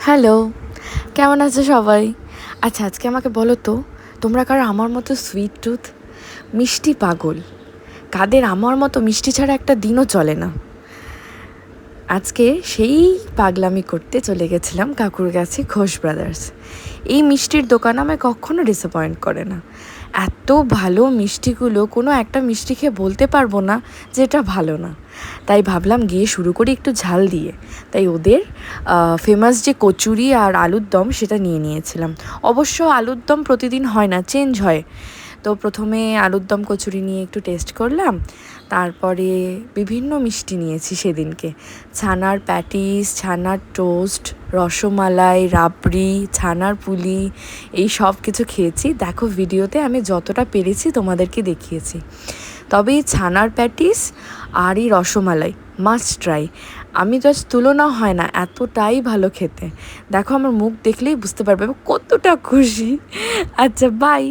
Hello, কেমন আছো সবাই? আচ্ছা, আজকে আমাকে বলো তো, তোমরা কারো আমার মতো সুইট টুথ, মিষ্টি পাগল? কাদের আমার মতো মিষ্টি ছাড়া একটা দিনও চলে না? আজকে সেই পাগলামি করতে চলে গেছিলাম কাকুর কাছে, ঘোষ ব্রাদার্স। এই মিষ্টির দোকান আমায় কখনো ডিসঅ্যাপয়েন্ট করে না। এত ভালো মিষ্টিগুলো, কোনো একটা মিষ্টি খেয়ে বলতে পারবো না যে এটা ভালো না। তাই ভাবলাম গিয়ে শুরু করি একটু ঝাল দিয়ে। তাই ওদের ফেমাস যে কচুরি আর আলুর দম সেটা নিয়ে নিয়েছিলাম। অবশ্য আলুর দম প্রতিদিন হয় না, চেঞ্জ হয়। তো প্রথমে আলুর দম কচুরি নিয়ে একটু টেস্ট করলাম, তারপরে বিভিন্ন মিষ্টি নিয়েছি সেদিনকে। ছানার প্যাটিস, ছানার টোস্ট, রসমালাই, রাবড়ি, ছানার পুলি, এই সব কিছু খেয়েছি। দেখো ভিডিওতে আমি যতটা পেরেছি তোমাদেরকে দেখিয়েছি। তবে এই ছানার প্যাটিস আর এই রসমালাই মাস্ট ট্রাই। আমি জাস্ট তুলনা হয় না, এতটাই ভালো খেতে। দেখো আমার মুখ দেখলেই বুঝতে পারবে আমি কতটা খুশি। আচ্ছা, বাই।